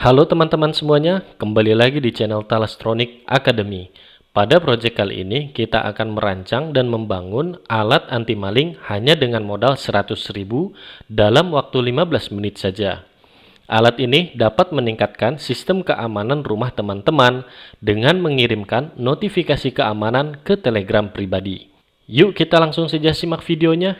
Halo teman-teman semuanya, kembali lagi di channel Thalastronic Academy. Pada proyek kali ini, kita akan merancang dan membangun alat anti maling hanya dengan modal 100.000 dalam waktu 15 menit saja. Alat ini dapat meningkatkan sistem keamanan rumah teman-teman dengan mengirimkan notifikasi keamanan ke Telegram pribadi. Yuk kita langsung saja simak videonya.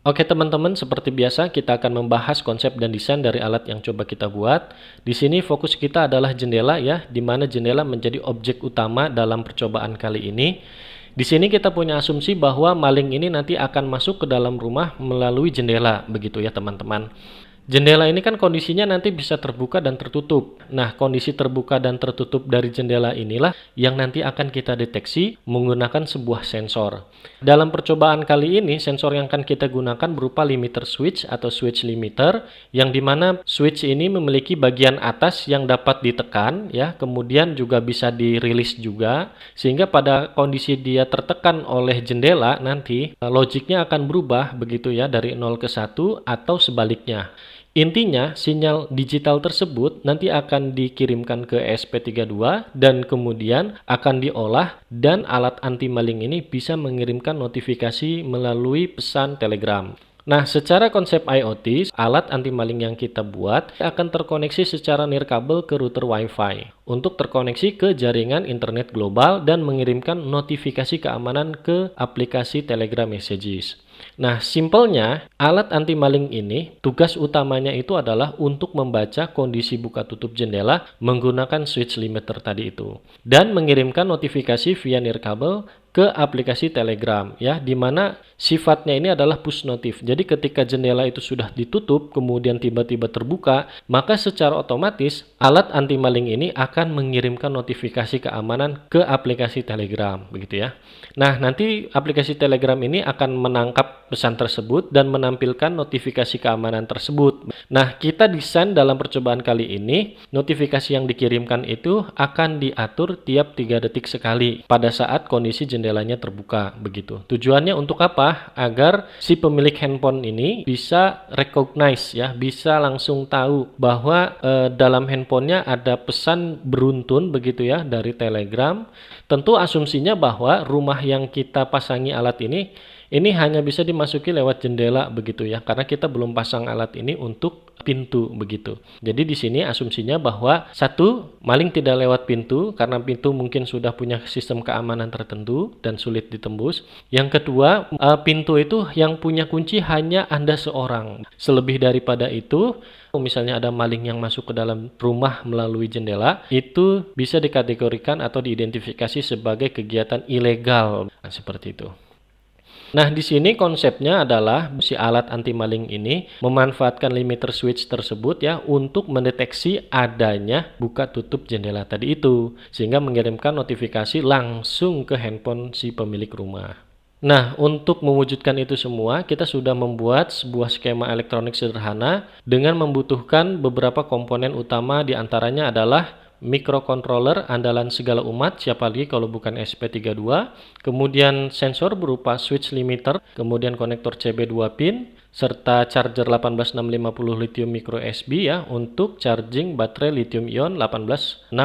Oke teman-teman, seperti biasa kita akan membahas konsep dan desain dari alat yang coba kita buat. Di sini fokus kita adalah jendela ya, di mana jendela menjadi objek utama dalam percobaan kali ini. Di sini kita punya asumsi bahwa maling ini nanti akan masuk ke dalam rumah melalui jendela, begitu ya teman-teman. Jendela ini kan kondisinya nanti bisa terbuka dan tertutup. Nah, kondisi terbuka dan tertutup dari jendela inilah yang nanti akan kita deteksi menggunakan sebuah sensor. Dalam percobaan kali ini, sensor yang akan kita gunakan berupa limiter switch atau switch limiter, yang dimana switch ini memiliki bagian atas yang dapat ditekan, ya, kemudian juga bisa dirilis juga, sehingga pada kondisi dia tertekan oleh jendela nanti logiknya akan berubah begitu ya, dari 0 ke 1 atau sebaliknya. Intinya, sinyal digital tersebut nanti akan dikirimkan ke ESP32 dan kemudian akan diolah dan alat anti maling ini bisa mengirimkan notifikasi melalui pesan Telegram. Nah, secara konsep IoT, alat anti maling yang kita buat akan terkoneksi secara nirkabel ke router Wi-Fi untuk terkoneksi ke jaringan internet global dan mengirimkan notifikasi keamanan ke aplikasi Telegram Messages. Nah, simpelnya, alat anti maling ini tugas utamanya itu adalah untuk membaca kondisi buka tutup jendela menggunakan switch limiter tadi itu dan mengirimkan notifikasi via nirkabel ke aplikasi Telegram ya, di mana sifatnya ini adalah push notif. Jadi ketika jendela itu sudah ditutup kemudian tiba-tiba terbuka, maka secara otomatis alat anti maling ini akan mengirimkan notifikasi keamanan ke aplikasi Telegram begitu ya. Nah, nanti aplikasi Telegram ini akan menangkap pesan tersebut dan menampilkan notifikasi keamanan tersebut. Nah, kita desain dalam percobaan kali ini, notifikasi yang dikirimkan itu akan diatur tiap 3 detik sekali pada saat kondisi jendelanya terbuka begitu. Tujuannya untuk apa? Agar si pemilik handphone ini bisa recognize ya, bisa langsung tahu bahwa dalam handphonenya ada pesan beruntun begitu ya dari Telegram. Tentu asumsinya bahwa rumah yang kita pasangi alat ini hanya bisa dimasuki lewat jendela begitu ya, karena kita belum pasang alat ini untuk pintu begitu. Jadi di sini asumsinya bahwa satu, maling tidak lewat pintu karena pintu mungkin sudah punya sistem keamanan tertentu dan sulit ditembus. Yang kedua, pintu itu yang punya kunci hanya Anda seorang. Selebih daripada itu, misalnya ada maling yang masuk ke dalam rumah melalui jendela, itu bisa dikategorikan atau diidentifikasi sebagai kegiatan ilegal. Nah, seperti itu. Nah, di sini konsepnya adalah si alat anti maling ini memanfaatkan limiter switch tersebut ya untuk mendeteksi adanya buka tutup jendela tadi itu, sehingga mengirimkan notifikasi langsung ke handphone si pemilik rumah. Nah, untuk mewujudkan itu semua, kita sudah membuat sebuah skema elektronik sederhana dengan membutuhkan beberapa komponen utama, diantaranya adalah microcontroller andalan segala umat, siapa lagi kalau bukan ESP32, kemudian sensor berupa switch limiter, kemudian konektor CB 2 pin, serta charger 18650 lithium micro USB ya untuk charging baterai lithium ion 18650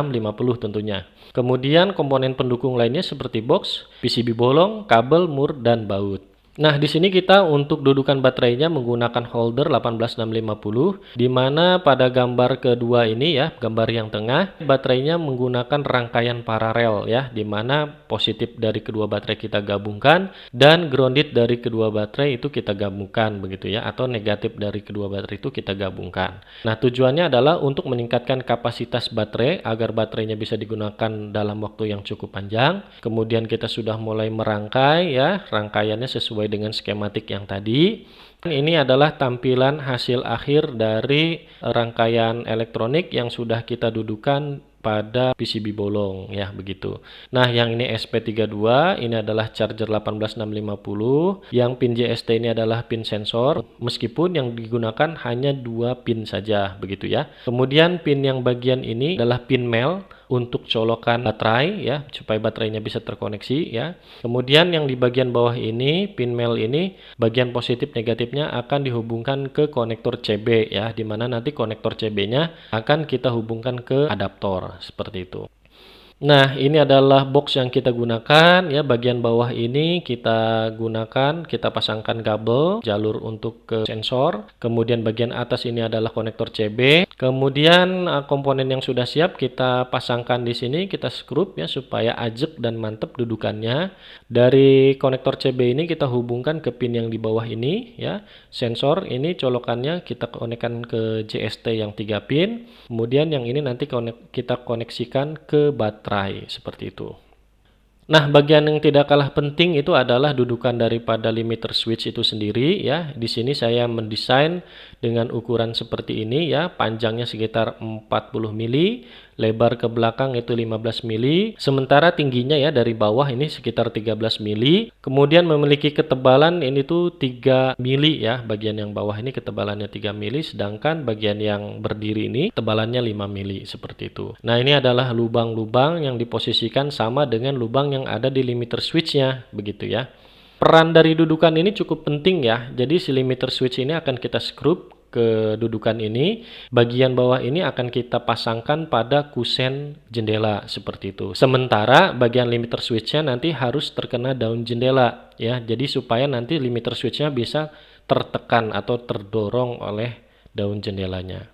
tentunya. Kemudian komponen pendukung lainnya seperti box, PCB bolong, kabel, mur, dan baut. Nah, di sini kita untuk dudukan baterainya menggunakan holder 18650, di mana pada gambar kedua ini ya, gambar yang tengah, baterainya menggunakan rangkaian paralel ya, di mana positif dari kedua baterai kita gabungkan dan grounded dari kedua baterai itu kita gabungkan begitu ya, atau negatif dari kedua baterai itu kita gabungkan. Nah, tujuannya adalah untuk meningkatkan kapasitas baterai agar baterainya bisa digunakan dalam waktu yang cukup panjang. Kemudian kita sudah mulai merangkai ya, rangkaiannya sesuai dengan skematik yang tadi. Ini adalah tampilan hasil akhir dari rangkaian elektronik yang sudah kita dudukan pada PCB bolong ya, begitu. Nah, yang ini SP32, ini adalah charger 18650, yang pin JST ini adalah pin sensor, meskipun yang digunakan hanya 2 pin saja begitu ya. Kemudian pin yang bagian ini adalah pin mel untuk colokan baterai ya, supaya baterainya bisa terkoneksi ya. Kemudian yang di bagian bawah ini, pin mel ini, bagian positif negatifnya akan dihubungkan ke konektor CB ya, dimana nanti konektor CB-nya akan kita hubungkan ke adaptor seperti itu. Nah, ini adalah box yang kita gunakan ya. Bagian bawah ini kita gunakan, kita pasangkan kabel jalur untuk ke sensor. Kemudian bagian atas ini adalah konektor CB. Kemudian komponen yang sudah siap kita pasangkan di sini, kita skrup ya supaya ajek dan mantap dudukannya. Dari konektor CB ini kita hubungkan ke pin yang di bawah ini ya. Sensor ini colokannya kita konekkan ke JST yang 3 pin. Kemudian yang ini nanti kita koneksikan ke baterai seperti itu. Nah, bagian yang tidak kalah penting itu adalah dudukan daripada limiter switch itu sendiri ya. Di sini saya mendesain dengan ukuran seperti ini ya, panjangnya sekitar 40 mili, lebar ke belakang itu 15 mili, sementara tingginya ya dari bawah ini sekitar 13 mili. Kemudian memiliki ketebalan ini tuh 3 mili ya, bagian yang bawah ini ketebalannya 3 mili, sedangkan bagian yang berdiri ini tebalannya 5 mili seperti itu. Nah, ini adalah lubang-lubang yang diposisikan sama dengan lubang yang ada di limiter switch-nya begitu ya. Peran dari dudukan ini cukup penting ya. Jadi si limiter switch ini akan kita skrup ke dudukan ini. Bagian bawah ini akan kita pasangkan pada kusen jendela seperti itu. Sementara bagian limiter switch-nya nanti harus terkena daun jendela ya. Jadi supaya nanti limiter switch-nya bisa tertekan atau terdorong oleh daun jendelanya.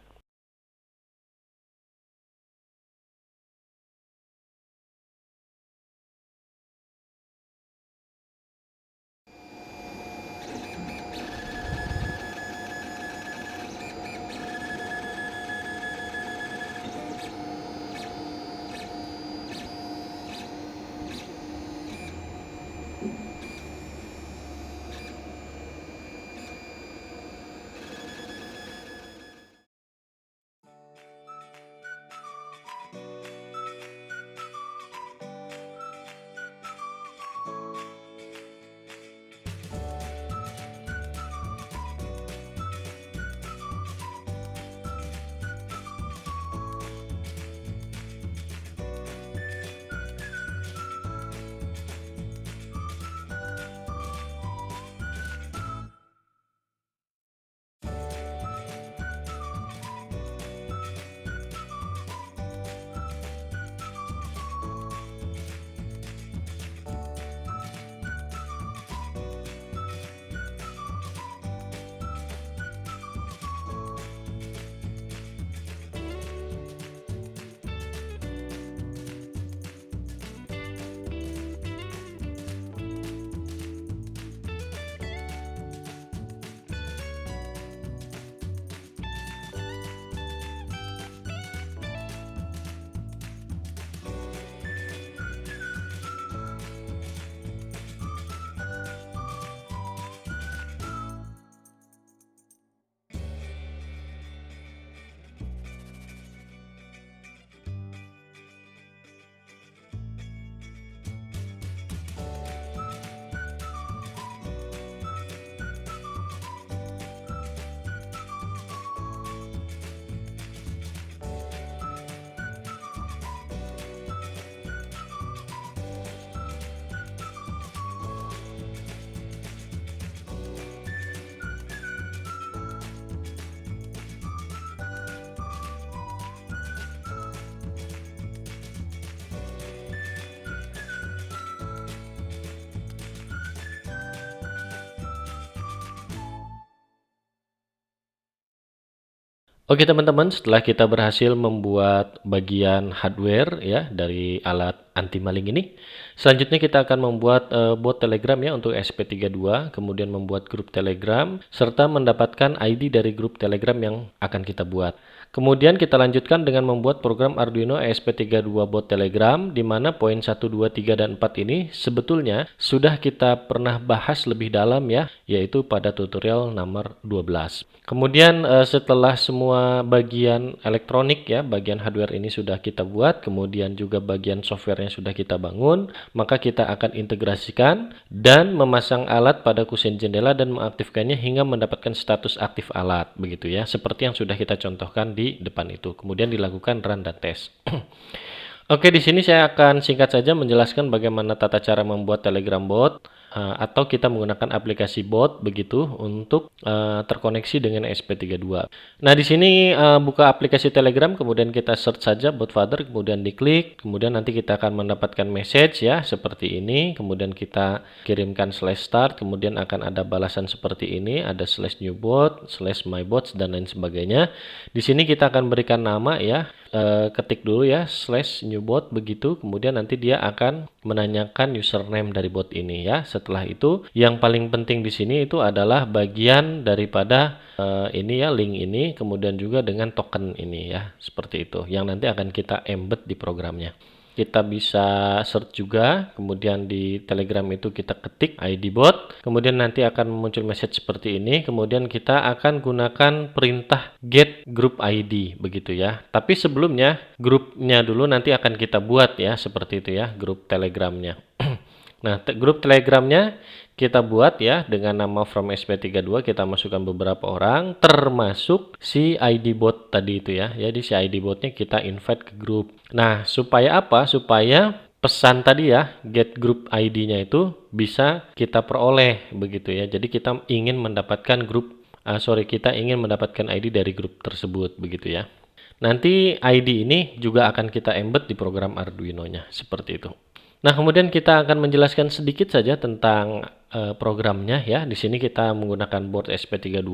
Oke teman-teman, setelah kita berhasil membuat bagian hardware ya dari alat anti maling ini, selanjutnya kita akan membuat bot Telegram ya untuk SP32, kemudian membuat grup Telegram serta mendapatkan ID dari grup Telegram yang akan kita buat. Kemudian kita lanjutkan dengan membuat program Arduino ESP32 bot Telegram, di mana poin 1, 2, 3, dan 4 ini sebetulnya sudah kita pernah bahas lebih dalam ya, yaitu pada tutorial nomor 12. Kemudian setelah semua bagian elektronik ya, bagian hardware ini sudah kita buat, kemudian juga bagian softwarenya sudah kita bangun, maka kita akan integrasikan dan memasang alat pada kusen jendela dan mengaktifkannya hingga mendapatkan status aktif alat, begitu ya, seperti yang sudah kita contohkan di depan itu. Kemudian dilakukan run dan tes. Oke, di sini saya akan singkat saja menjelaskan bagaimana tata cara membuat Telegram bot atau kita menggunakan aplikasi bot begitu untuk terkoneksi dengan SP32. Nah, di sini buka aplikasi Telegram, kemudian kita search saja bot father, kemudian diklik, kemudian nanti kita akan mendapatkan message ya seperti ini, kemudian kita kirimkan /start, kemudian akan ada balasan seperti ini, ada /newbot, /mybots dan lain sebagainya. Di sini kita akan berikan nama ya. Ketik dulu ya /newbot begitu, kemudian nanti dia akan menanyakan username dari bot ini ya. Setelah itu yang paling penting di sini itu adalah bagian daripada ini ya, link ini, kemudian juga dengan token ini ya, seperti itu yang nanti akan kita embed di programnya. Kita bisa search juga, kemudian di Telegram itu kita ketik ID bot, kemudian nanti akan muncul message seperti ini, kemudian kita akan gunakan perintah get group ID begitu ya. Tapi sebelumnya grupnya dulu nanti akan kita buat ya, seperti itu ya, grup Telegramnya. Nah, grup Telegramnya kita buat ya dengan nama from SP32, kita masukkan beberapa orang termasuk si ID bot tadi itu ya. Jadi si ID botnya kita invite ke grup. Nah, supaya apa? Supaya pesan tadi ya, get group ID-nya itu bisa kita peroleh begitu ya. Jadi kita ingin mendapatkan kita ingin mendapatkan ID dari grup tersebut begitu ya. Nanti ID ini juga akan kita embed di program Arduino-nya seperti itu. Nah, kemudian kita akan menjelaskan sedikit saja tentang programnya ya. Di sini kita menggunakan board SP32.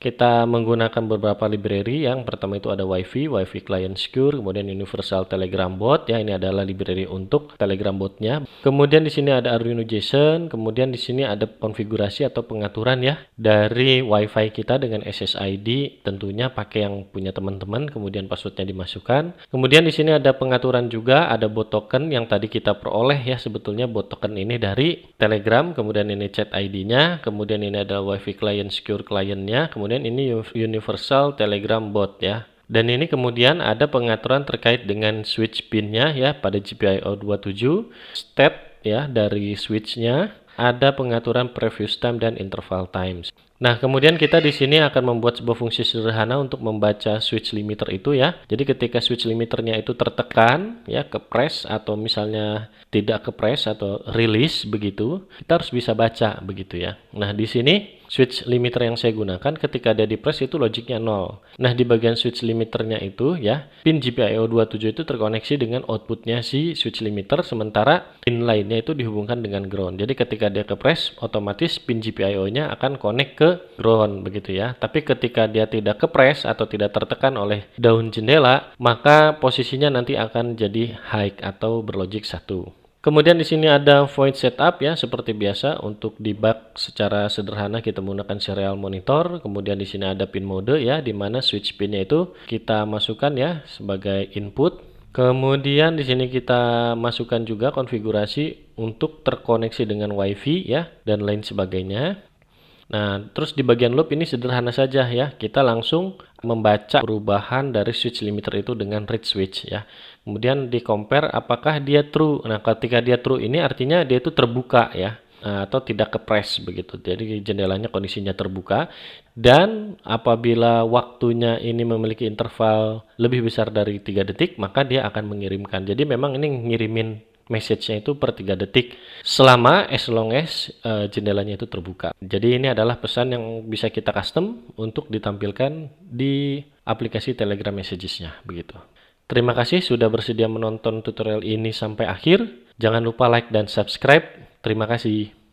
Kita menggunakan beberapa library. Yang pertama itu ada Wi-Fi Client Secure, kemudian Universal Telegram Bot ya. Ini adalah library untuk Telegram botnya. Kemudian di sini ada Arduino JSON, kemudian di sini ada konfigurasi atau pengaturan ya dari Wi-Fi kita dengan SSID, tentunya pakai yang punya teman-teman, kemudian passwordnya dimasukkan. Kemudian di sini ada pengaturan juga, ada bot token yang tadi kita peroleh ya, sebetulnya bot token ini dari Telegram, kemudian ini chat ID-nya, kemudian ini adalah Wi-Fi Client Secure client-nya, kemudian ini Universal Telegram Bot ya. Dan ini kemudian ada pengaturan terkait dengan switch pin-nya ya pada GPIO 27, step ya dari switch-nya, ada pengaturan previous time dan interval times. Nah, kemudian kita di sini akan membuat sebuah fungsi sederhana untuk membaca switch limiter itu ya. Jadi ketika switch limiternya itu tertekan ya, kepres atau misalnya tidak kepres atau release begitu, kita harus bisa baca begitu ya. Nah, di sini switch limiter yang saya gunakan ketika dia di press itu logiknya 0. Nah, di bagian switch limiternya itu ya, pin GPIO 27 itu terkoneksi dengan outputnya si switch limiter, sementara pin lainnya itu dihubungkan dengan ground. Jadi ketika dia ke press, otomatis pin GPIO-nya akan connect ke ground begitu ya. Tapi ketika dia tidak ke press atau tidak tertekan oleh daun jendela, maka posisinya nanti akan jadi high atau berlogik 1. Kemudian di sini ada void setup ya, seperti biasa untuk debug secara sederhana kita menggunakan serial monitor. Kemudian di sini ada pin mode ya, di mana switch pinnya itu kita masukkan ya sebagai input. Kemudian di sini kita masukkan juga konfigurasi untuk terkoneksi dengan WiFi ya dan lain sebagainya. Nah, terus di bagian loop ini sederhana saja ya. Kita langsung membaca perubahan dari switch limiter itu dengan read switch ya. Kemudian di compare apakah dia true. Nah, ketika dia true ini artinya dia itu terbuka ya, atau tidak kepres begitu. Jadi jendelanya kondisinya terbuka, dan apabila waktunya ini memiliki interval lebih besar dari 3 detik, maka dia akan mengirimkan. Jadi memang ini ngirimin message-nya itu per 3 detik selama as long as jendelanya itu terbuka. Jadi ini adalah pesan yang bisa kita custom untuk ditampilkan di aplikasi Telegram Messages-nya begitu. Terima kasih sudah bersedia menonton tutorial ini sampai akhir. Jangan lupa like dan subscribe. Terima kasih.